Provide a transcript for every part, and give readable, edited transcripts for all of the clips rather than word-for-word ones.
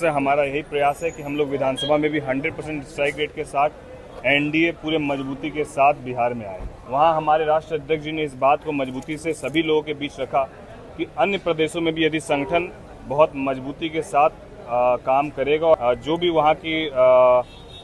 हमारा यही प्रयास है कि हम लोग विधानसभा में भी 100% स्ट्राइक रेट के साथ एनडीए पूरे मजबूती के साथ बिहार में आए। वहाँ हमारे राष्ट्र अध्यक्ष जी ने इस बात को मजबूती से सभी लोगों के बीच रखा कि अन्य प्रदेशों में भी यदि संगठन बहुत मजबूती के साथ काम करेगा, जो भी वहाँ की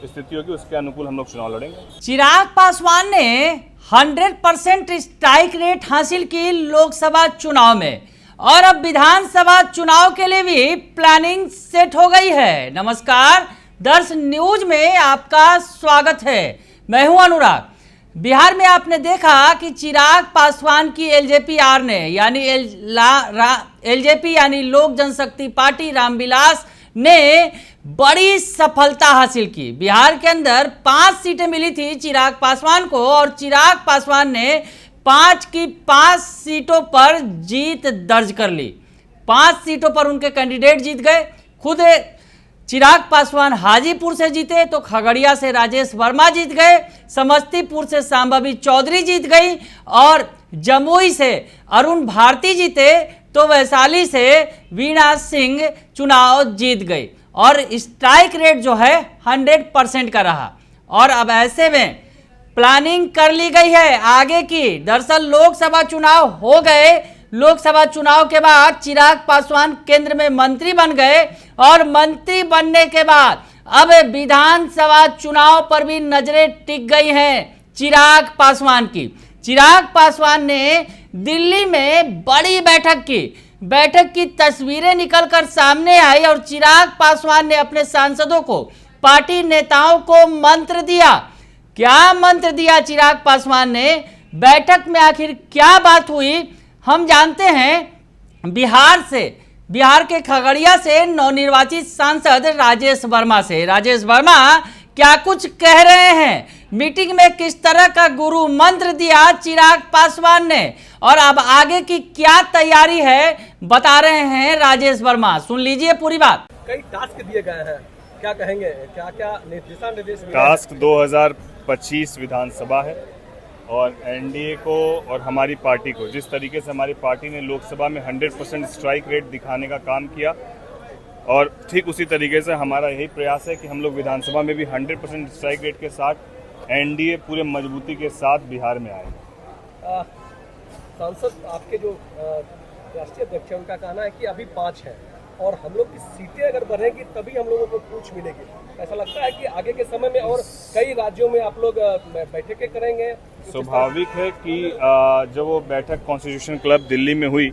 स्थिति होगी उसके अनुकूल हम लोग चुनाव लड़ेंगे। चिराग पासवान ने 100% स्ट्राइक रेट हासिल की लोकसभा चुनाव में और अब विधानसभा चुनाव के लिए भी प्लानिंग सेट हो गई है। नमस्कार, दर्श न्यूज में आपका स्वागत है। मैं हूं अनुराग। बिहार में आपने देखा कि चिराग पासवान की एलजेपी-आर ने एलजेपी यानी लोक जनशक्ति पार्टी रामविलास ने बड़ी सफलता हासिल की। बिहार के अंदर 5 सीटें मिली थी चिराग पासवान को और चिराग पासवान ने 5 की 5 सीटों पर जीत दर्ज कर ली। 5 सीटों पर उनके कैंडिडेट जीत गए। खुद चिराग पासवान हाजीपुर से जीते तो खगड़िया से राजेश वर्मा जीत गए, समस्तीपुर से सांभवी चौधरी जीत गई और जमुई से अरुण भारती जीते तो वैशाली से वीणा सिंह चुनाव जीत गई और स्ट्राइक रेट जो है 100% का रहा। और अब ऐसे में प्लानिंग कर ली गई है आगे की। दरअसल लोकसभा चुनाव हो गए। लोकसभा चुनाव के बाद चिराग पासवान केंद्र में मंत्री बन गए और मंत्री बनने के बाद अब विधानसभा चुनाव पर भी नजरें टिक गई हैं चिराग पासवान की। चिराग पासवान ने दिल्ली में बड़ी बैठक की तस्वीरें निकलकर सामने आई और चिराग पासवान ने अपने सांसदों को, पार्टी नेताओं को मंत्र दिया। क्या मंत्र दिया चिराग पासवान ने? बैठक में आखिर क्या बात हुई हम जानते हैं। बिहार के खगड़िया से नवनिर्वाचित सांसद राजेश वर्मा से। राजेश वर्मा क्या कुछ कह रहे हैं, मीटिंग में किस तरह का गुरु मंत्र दिया चिराग पासवान ने और अब आगे की क्या तैयारी है बता रहे हैं राजेश वर्मा। सुन लीजिए पूरी बात। कई टास्क दिए गए हैं, क्या कहेंगे, क्या क्या दिशा निर्देश? टास्क 2025 विधानसभा है और एनडीए को और हमारी पार्टी को, जिस तरीके से हमारी पार्टी ने लोकसभा में 100% स्ट्राइक रेट दिखाने का काम किया और ठीक उसी तरीके से हमारा यही प्रयास है कि हम लोग विधानसभा में भी 100% स्ट्राइक रेट के साथ एनडीए पूरे मजबूती के साथ बिहार में आए। सांसद आपके जो राष्ट्रीय अध्यक्ष हैं उनका कहना है कि अभी 5 हैं और हम लोग की सीटें अगर बढ़ेंगी तभी हम लोगों को पूछ मिलेगी। ऐसा लगता है कि आगे के समय में और कई राज्यों में आप लोग बैठकें करेंगे? स्वाभाविक है कि जब वो बैठक कॉन्स्टिट्यूशन क्लब दिल्ली में हुई,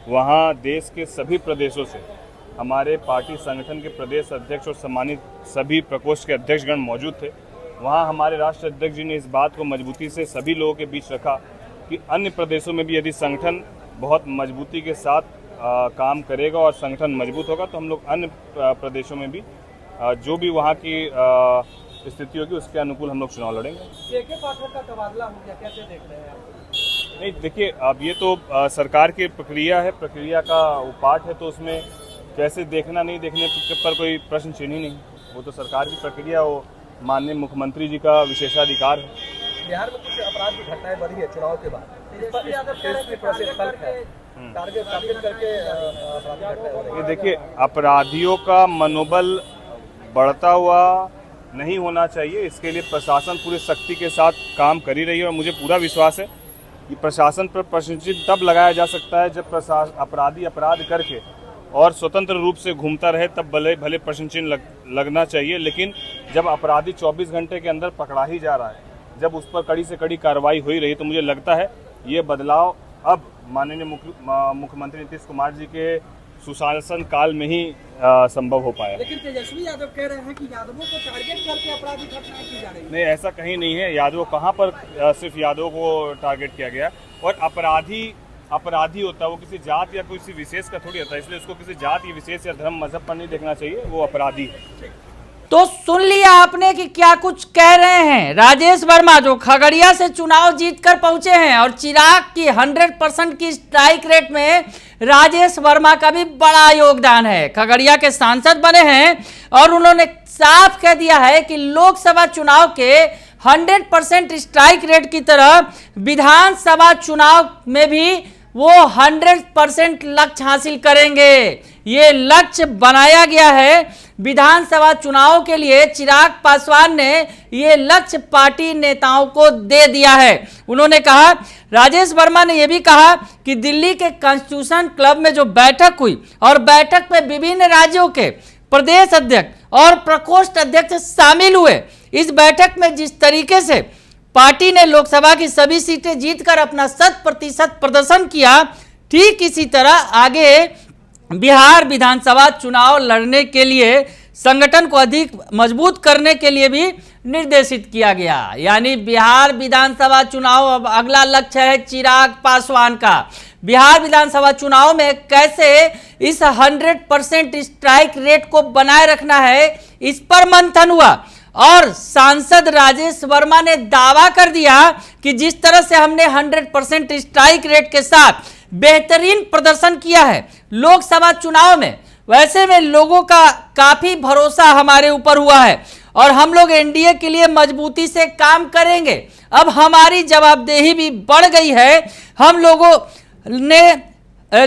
वहाँ देश के सभी प्रदेशों से हमारे पार्टी संगठन के प्रदेश अध्यक्ष और सम्मानित सभी प्रकोष्ठ के अध्यक्षगण मौजूद थे। वहाँ हमारे राष्ट्र अध्यक्ष जी ने इस बात को मजबूती से सभी लोगों के बीच रखा कि अन्य प्रदेशों में भी यदि संगठन बहुत मजबूती के साथ काम करेगा और संगठन मजबूत होगा तो हम लोग अन्य प्रदेशों में भी जो भी वहाँ की स्थिति होगी उसके अनुकूल हम लोग चुनाव लड़ेंगे। के पाठक का तबादला हो गया, कैसे देख रहे हैं आप? नहीं, देखिए, अब ये तो सरकार की प्रक्रिया है, प्रक्रिया का वो पार्ट है, तो उसमें कैसे देखना नहीं देखने पर कोई प्रश्न चिन्ह ही नहीं। वो तो सरकार की प्रक्रिया, वो माननीय मुख्यमंत्री जी का विशेषाधिकार है। बिहार में कुछ अपराध की घटनाएं बढ़ी है चुनाव के बाद, ये देखिए, अपराधियों का मनोबल बढ़ता हुआ नहीं होना चाहिए। इसके लिए प्रशासन पूरी सख्ती के साथ काम कर ही रही है और मुझे पूरा विश्वास है कि प्रशासन पर प्रश्न चिन्ह तब लगाया जा सकता है जब अपराधी अपराध करके और स्वतंत्र रूप से घूमता रहे, तब भले प्रश्न चिन्ह लगना चाहिए। लेकिन जब अपराधी 24 घंटे के अंदर पकड़ा ही जा रहा है, जब उस पर कड़ी से कड़ी कार्रवाई हो ही रही, तो मुझे लगता है ये बदलाव अब माननीय मुख्यमंत्री नीतीश कुमार जी के सुशासन काल में ही संभव हो पाया। लेकिन तेजस्वी यादव कह रहे हैं कि यादवों को टारगेट करके अपराधी घटनाएं की जा रही है। नहीं, ऐसा कहीं नहीं है। यादव कहाँ पर सिर्फ यादवों को टारगेट किया गया। और अपराधी होता है वो किसी जात या किसी विशेष का थोड़ी होता है, इसलिए उसको किसी जात या विशेष या धर्म मजहब पर नहीं देखना चाहिए। वो अपराधी है। तो सुन लिया आपने कि क्या कुछ कह रहे हैं राजेश वर्मा, जो खगड़िया से चुनाव जीतकर पहुंचे हैं और चिराग की 100% की स्ट्राइक रेट में राजेश वर्मा का भी बड़ा योगदान है। खगड़िया के सांसद बने हैं और उन्होंने साफ कह दिया है कि लोकसभा चुनाव के 100% स्ट्राइक रेट की तरह विधानसभा चुनाव में भी वो 100% लक्ष्य हासिल करेंगे। ये लक्ष्य बनाया गया है विधानसभा चुनाव के लिए चिराग पासवान ने ये लक्ष्य पार्टी नेताओं को दे दिया है। उन्होंने कहा, राजेश वर्मा ने यह भी कहा कि दिल्ली के कॉन्स्टिट्यूशन क्लब में जो बैठक हुई और बैठक में विभिन्न राज्यों के प्रदेश अध्यक्ष और प्रकोष्ठ अध्यक्ष शामिल हुए। इस बैठक में जिस तरीके से पार्टी ने लोकसभा की सभी सीटें जीतकर अपना 100% प्रदर्शन किया, ठीक इसी तरह आगे बिहार विधानसभा चुनाव लड़ने के लिए संगठन को अधिक मजबूत करने के लिए भी निर्देशित किया गया। यानी बिहार विधानसभा चुनाव अब अगला लक्ष्य है चिराग पासवान का। बिहार विधानसभा चुनाव में कैसे इस 100% स्ट्राइक रेट को बनाए रखना है, इस पर मंथन हुआ और सांसद राजेश वर्मा ने दावा कर दिया कि जिस तरह से हमने 100% स्ट्राइक रेट के साथ बेहतरीन प्रदर्शन किया है लोकसभा चुनाव में, वैसे में लोगों का काफी भरोसा हमारे ऊपर हुआ है और हम लोग एनडीए के लिए मजबूती से काम करेंगे। अब हमारी जवाबदेही भी बढ़ गई है, हम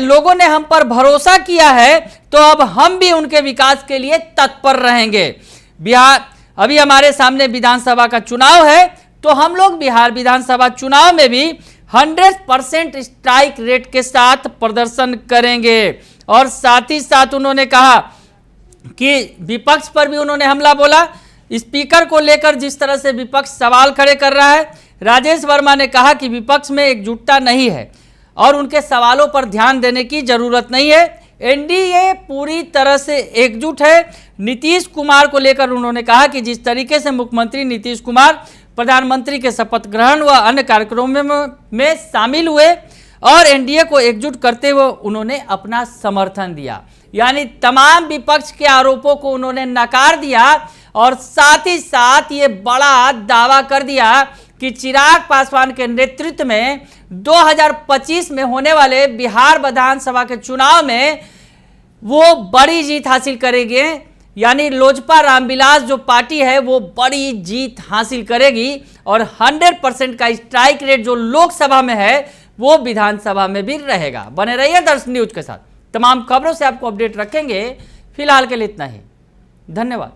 लोगों ने हम पर भरोसा किया है, तो अब हम भी उनके विकास के लिए तत्पर रहेंगे। बिहार अभी हमारे सामने विधानसभा का चुनाव है, तो हम लोग बिहार विधानसभा चुनाव में भी 100% स्ट्राइक रेट के साथ प्रदर्शन करेंगे। और साथ ही साथ उन्होंने कहा कि विपक्ष पर भी उन्होंने हमला बोला। स्पीकर को लेकर जिस तरह से विपक्ष सवाल खड़े कर रहा है, राजेश वर्मा ने कहा कि विपक्ष में एकजुटता नहीं है और उनके सवालों पर ध्यान देने की जरूरत नहीं है। एनडीए पूरी तरह से एकजुट है। नीतीश कुमार को लेकर उन्होंने कहा कि जिस तरीके से मुख्यमंत्री नीतीश कुमार प्रधानमंत्री के शपथ ग्रहण व अन्य कार्यक्रमों में शामिल हुए और एनडीए को एकजुट करते हुए उन्होंने अपना समर्थन दिया। यानी तमाम विपक्ष के आरोपों को उन्होंने नकार दिया और साथ ही साथ ये बड़ा दावा कर दिया कि चिराग पासवान के नेतृत्व में 2025 में होने वाले बिहार विधानसभा के चुनाव में वो बड़ी जीत हासिल करेंगे। यानी लोजपा रामविलास जो पार्टी है वो बड़ी जीत हासिल करेगी और 100% का स्ट्राइक रेट जो लोकसभा में है वो विधानसभा में भी रहेगा। बने रहिए दर्शन न्यूज के साथ, तमाम खबरों से आपको अपडेट रखेंगे। फिलहाल के लिए इतना ही, धन्यवाद।